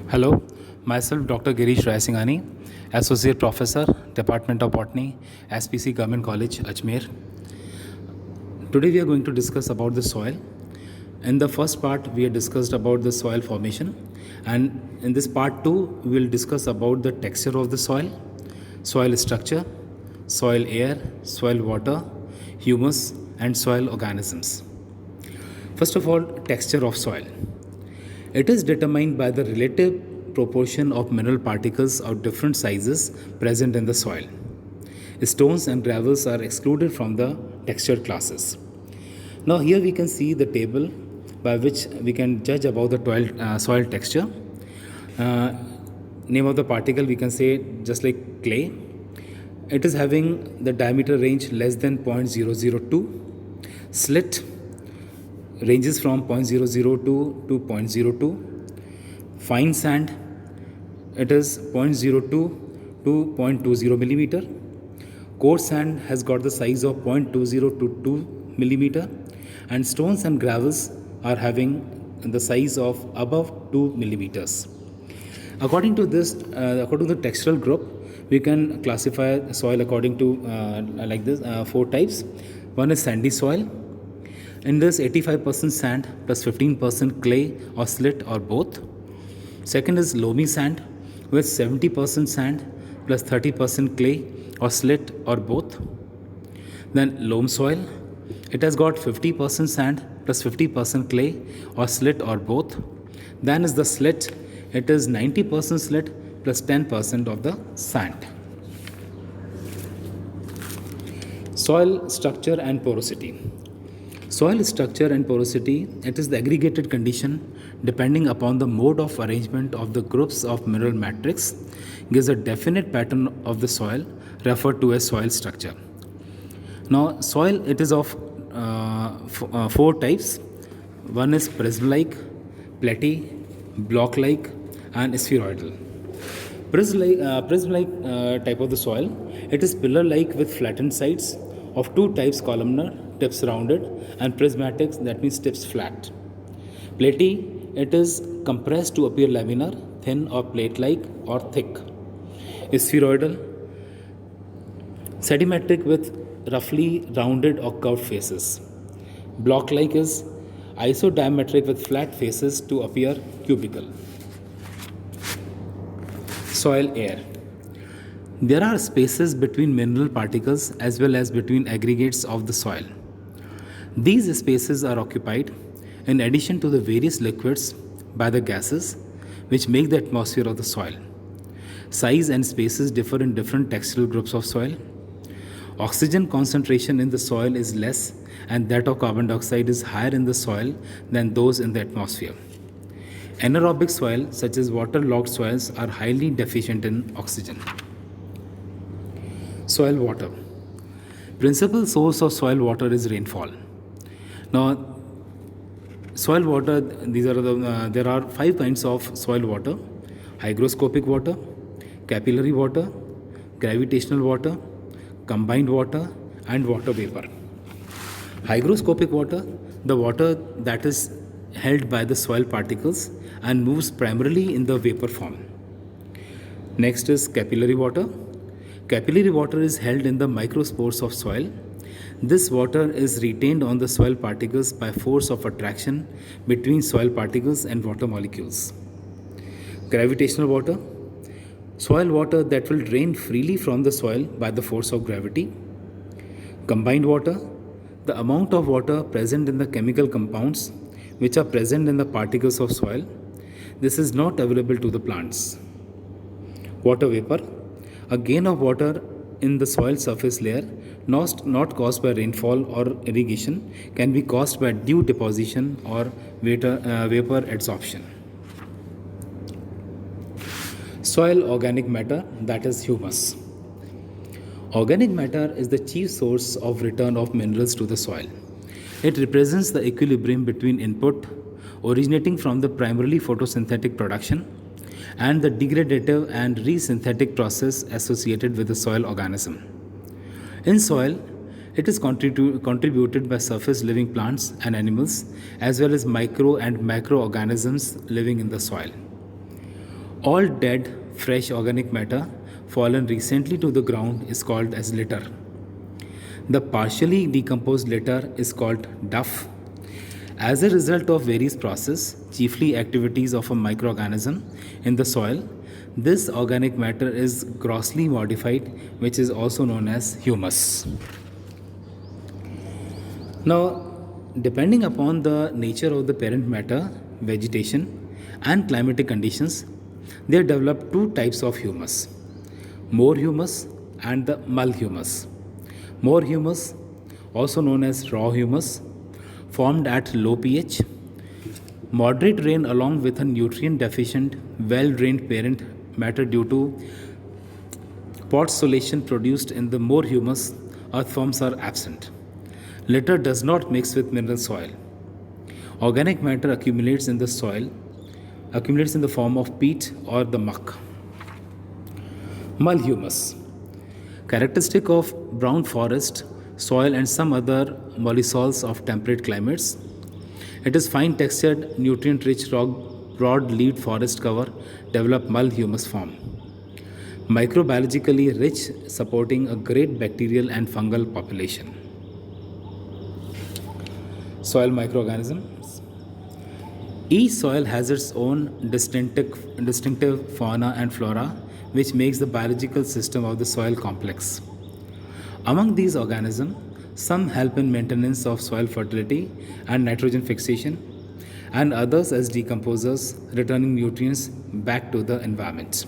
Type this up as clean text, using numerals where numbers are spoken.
Hello, myself Dr. Girish Raisinghani, Associate Professor, Department of Botany, SPC Government College, Ajmer. Today we are going to discuss about the soil. In the first part, we have discussed about the soil formation, and in this part 2, we will discuss about the texture of the soil structure, soil air, soil water, humus, and soil organisms. First of all, texture of soil. It is determined by the relative proportion of mineral particles of different sizes present in the soil. Stones and gravels are excluded from the textured classes. Now here we can see the table by which we can judge about the soil texture. Name of the particle we can say just like clay. It is having the diameter range less than 0.002. Slit ranges from 0.002 to 0.02. Fine sand, it is 0.02 to 0.20 millimeter. Coarse sand has got the size of 0.20 to 2 millimeter, and stones and gravels are having the size of above 2 millimeters. According to the textural group, we can classify soil according to like this 4 types. One is sandy soil. In this, 85% sand plus 15% clay or slit or both. Second is loamy sand with 70% sand plus 30% clay or slit or both. Then loam soil, it has got 50% sand plus 50% clay or slit or both. Then is the slit, it is 90% slit plus 10% of the sand. Soil structure and porosity. Soil structure and porosity, it is the aggregated condition depending upon the mode of arrangement of the groups of mineral matrix, gives a definite pattern of the soil referred to as soil structure. Now soil, it is of 4 types. One is prism-like, platy, block-like and spheroidal. Prism-like type of the soil, it is pillar-like with flattened sides of 2 types, columnar, tips rounded, and prismatic, that means tips flat. Platy, it is compressed to appear laminar, thin or plate-like or thick. Spheroidal, sedimetric with roughly rounded or curved faces. Block-like is isodiametric with flat faces to appear cubical. Soil air. There are spaces between mineral particles as well as between aggregates of the soil. These spaces are occupied, in addition to the various liquids, by the gases which make the atmosphere of the soil. Size and spaces differ in different textural groups of soil. Oxygen concentration in the soil is less, and that of carbon dioxide is higher in the soil than those in the atmosphere. Anaerobic soil, such as waterlogged soils, are highly deficient in oxygen. Soil water. Principal source of soil water is rainfall. Now, soil water, there are 5 kinds of soil water: hygroscopic water, capillary water, gravitational water, combined water, and water vapor. Hygroscopic water, the water that is held by the soil particles and moves primarily in the vapor form. Next is capillary water. Capillary water is held in the microspores of soil. This water is retained on the soil particles by force of attraction between soil particles and water molecules. Gravitational water, soil water that will drain freely from the soil by the force of gravity. Combined water, the amount of water present in the chemical compounds which are present in the particles of soil. This is not available to the plants. Water vapor, a gain of water in the soil surface layer, not caused by rainfall or irrigation, can be caused by dew deposition or vapor adsorption. Soil organic matter, that is humus. Organic matter is the chief source of return of minerals to the soil. It represents the equilibrium between input originating from the primarily photosynthetic production and the degradative and resynthetic process associated with the soil organism. In soil, it is contributed by surface living plants and animals as well as micro and macroorganisms living in the soil. All dead, fresh organic matter fallen recently to the ground is called as litter. The partially decomposed litter is called duff. As a result of various processes, chiefly activities of a microorganism in the soil, this organic matter is grossly modified, which is also known as humus. Now, depending upon the nature of the parent matter, vegetation, and climatic conditions, they develop two types of humus: more humus and the mull humus. More humus, also known as raw humus, formed at low pH. Moderate rain, along with a nutrient deficient, well drained parent matter due to podsolation produced in the more humus, earthworms are absent. Litter does not mix with mineral soil. Organic matter accumulates in the form of peat or the muck. Mull humus, characteristic of brown forest, soil, and some other mollisols of temperate climates. It is fine textured, nutrient rich rock, broad-leaved forest cover develop mull humus form. Microbiologically rich, supporting a great bacterial and fungal population. Soil microorganisms. Each soil has its own distinctive fauna and flora, which makes the biological system of the soil complex. Among these organisms, some help in maintenance of soil fertility and nitrogen fixation, and others as decomposers, returning nutrients back to the environment.